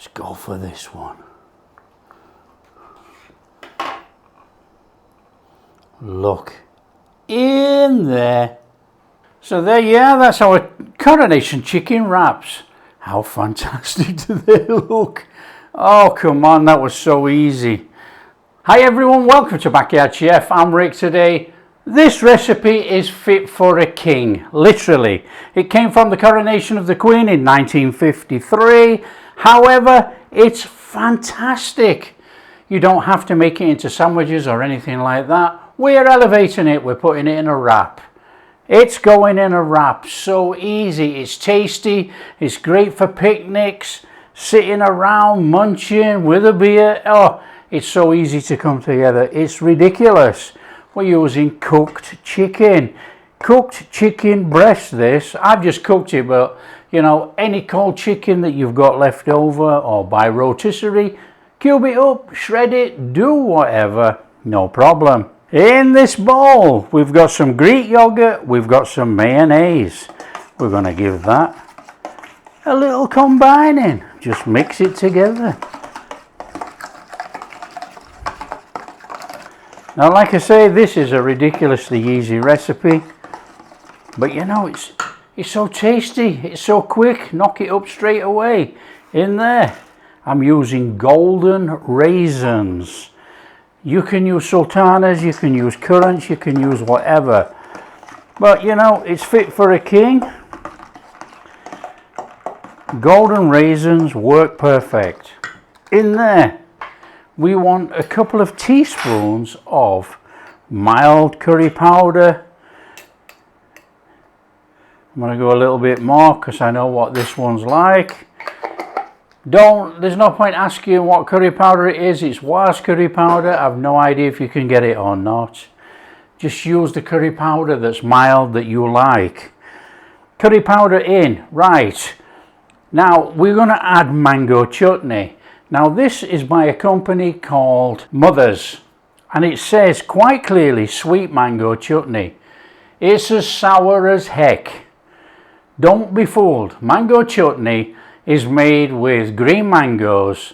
Let's go for this one. Look in there. So there you are, that's our Coronation Chicken Wraps. How fantastic do they look? Oh, come on, that was so easy. Hi everyone, welcome to Backyard Chef. I'm Rick today. This recipe is fit for a king, literally. It came from the coronation of the Queen in 1953. However, it's fantastic. You don't have to make it into sandwiches or anything like that. We're elevating it, we're putting it in a wrap. It's going in a wrap, so easy, it's tasty, it's great for picnics, sitting around, munching with a beer. Oh, it's so easy to come together, it's ridiculous. We're using cooked chicken breast this. I've just cooked it, but you know, any cold chicken that you've got left over or by rotisserie, cube it up, shred it, do whatever, no problem. In this bowl, we've got some Greek yogurt, we've got some mayonnaise. We're going to give that a little combining. Just mix it together. Now, like I say, this is a ridiculously easy recipe. But you know, it's so tasty, it's so quick. Knock it up straight away. In there, I'm using golden raisins. You can use sultanas, you can use currants, you can use whatever. But you know, it's fit for a king. Golden raisins work perfect. In there, we want a couple of teaspoons of mild curry powder. I'm going to go a little bit more because I know what this one's like. There's no point asking what curry powder it is. It's Waz curry powder. I've no idea if you can get it or not. Just use the curry powder that's mild that you like. Curry powder in. Right. Now we're going to add mango chutney. Now this is by a company called Mother's. And it says quite clearly sweet mango chutney. It's as sour as heck. Don't be fooled. Mango chutney is made with green mangoes,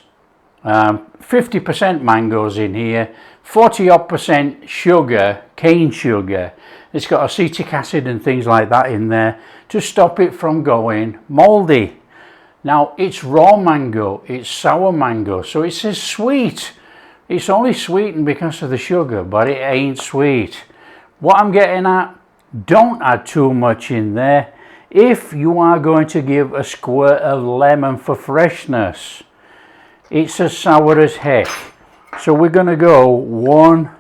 50% mangoes in here, 40% sugar, cane sugar. It's got acetic acid and things like that in there to stop it from going moldy. Now it's raw mango, it's sour mango, so it says sweet. It's only sweetened because of the sugar, but it ain't sweet. What I'm getting at, don't add too much in there. If you are going to give a squirt of lemon for freshness, it's as sour as heck. So we're going to go 1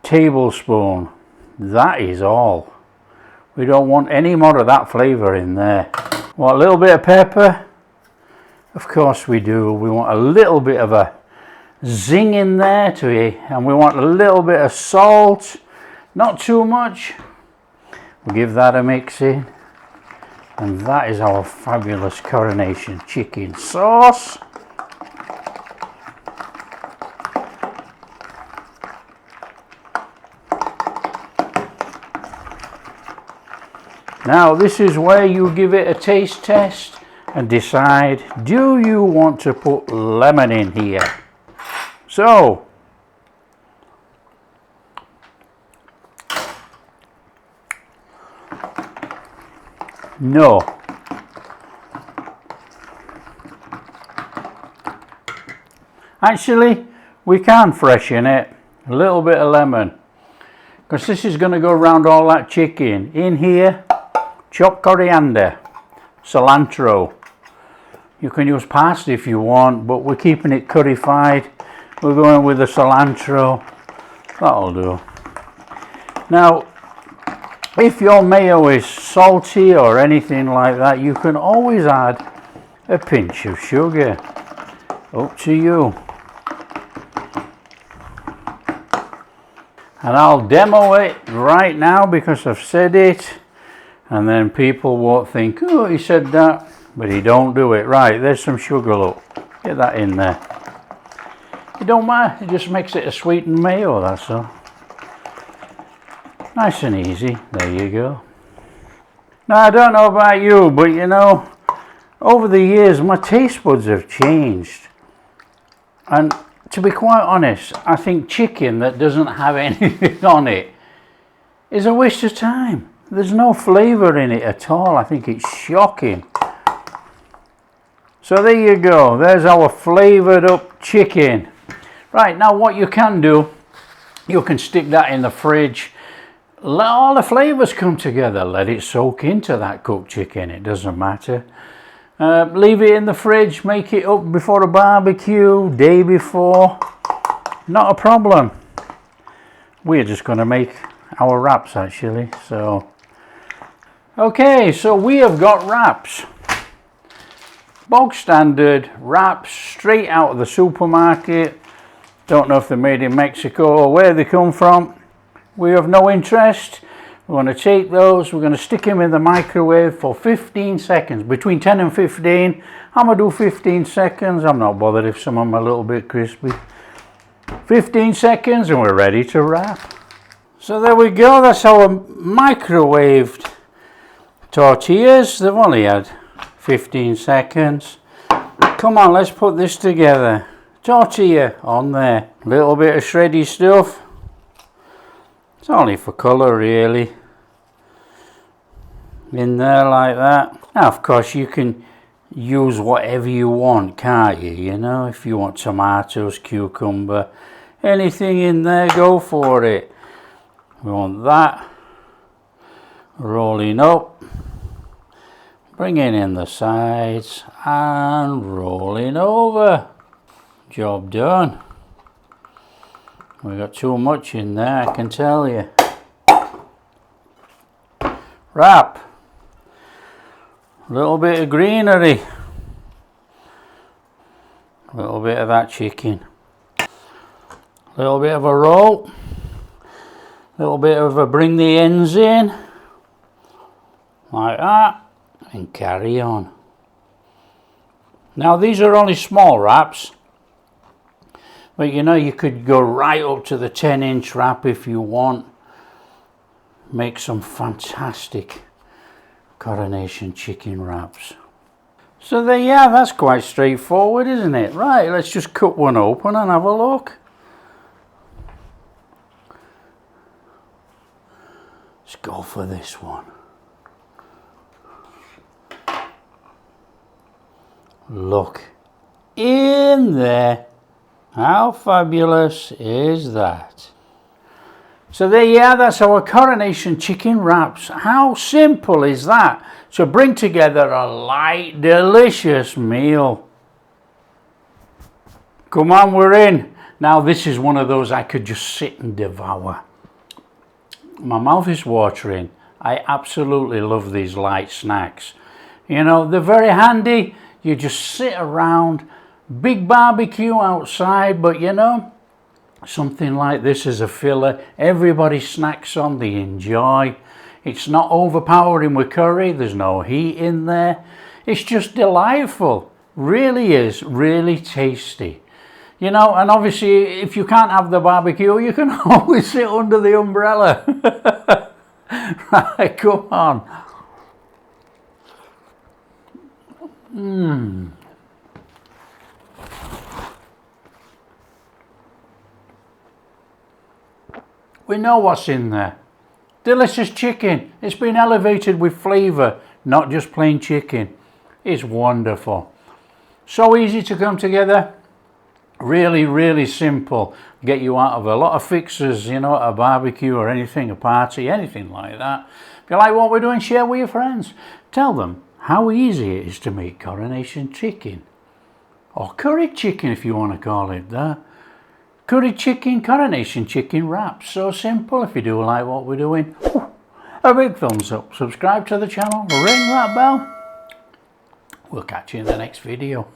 tablespoon. That is all. We don't want any more of that flavour in there. Want a little bit of pepper? Of course we do. We want a little bit of a zing in there to it, and we want a little bit of salt. Not too much. We'll give that a mix in. And that is our fabulous Coronation chicken sauce. Now this is where you give it a taste test and decide, do you want to put lemon in here? So, no. Actually, we can freshen it. A little bit of lemon. Because this is going to go around all that chicken. In here, chopped coriander, cilantro. You can use parsley if you want, but we're keeping it currified. We're going with the cilantro. That'll do. Now, if your mayo is salty or anything like that, you can always add a pinch of sugar. Up to you. And I'll demo it right now because I've said it. And then people won't think, oh, he said that, but he don't do it. Right, there's some sugar, look. Get that in there. It don't matter, it just makes it a sweetened mayo, that's all. Nice and easy, there you go. Now I don't know about you, but you know, over the years my taste buds have changed, and to be quite honest, I think chicken that doesn't have anything on it is a waste of time. There's no flavour in it at all. I think it's shocking. So there you go, there's our flavoured up chicken. Right, now what you can do, you can stick that in the fridge, let all the flavours come together, let it soak into that cooked chicken, it doesn't matter. Leave it in the fridge, make it up before a barbecue, day before, not a problem. We're just going to make our wraps actually. So okay, so we have got wraps, bog standard wraps, straight out of the supermarket. Don't know if they're made in Mexico or where they come from. We have no interest. We're going to take those, we're going to stick them in the microwave for 15 seconds, between 10 and 15. I'm going to do 15 seconds. I'm not bothered if some of them are a little bit crispy. 15 seconds and we're ready to wrap. So there we go, that's our microwaved tortillas. They've only had 15 seconds. Come on, let's put this together. Tortilla on there, a little bit of shreddy stuff. It's only for colour really. In there like that. Now of course you can use whatever you want, can't you? You know, if you want tomatoes, cucumber, anything in there, go for it. We want that. Rolling up. Bringing in the sides and rolling over. Job done. We got too much in there, I can tell you. Wrap. A little bit of greenery. A little bit of that chicken. A little bit of a roll. A little bit of a bring the ends in. Like that. And carry on. Now these are only small wraps. But you know, you could go right up to the 10-inch wrap if you want. Make some fantastic Coronation chicken wraps. So there, yeah, that's quite straightforward, isn't it? Right, let's just cut one open and have a look. Let's go for this one. Look in there. How fabulous is that? So there you are, that's our Coronation chicken wraps. How simple is that? To bring together a light, delicious meal. Come on, we're in. Now this is one of those I could just sit and devour. My mouth is watering. I absolutely love these light snacks. You know, they're very handy. You just sit around. Big barbecue outside, but you know, something like this is a filler. Everybody snacks on, they enjoy. It's not overpowering with curry, there's no heat in there. It's just delightful. Really is, really tasty. You know, and obviously if you can't have the barbecue, you can always sit under the umbrella. Right, come on. We know what's in there. Delicious chicken. It's been elevated with flavour, not just plain chicken. It's wonderful. So easy to come together. Really, really simple. Get you out of a lot of fixes, you know, at a barbecue or anything, a party, anything like that. If you like what we're doing, share with your friends. Tell them how easy it is to make Coronation chicken. Or curry chicken if you want to call it that. Curry chicken, Coronation chicken wraps. So simple. If you do like what we're doing, a big thumbs up. Subscribe to the channel, ring that bell. We'll catch you in the next video.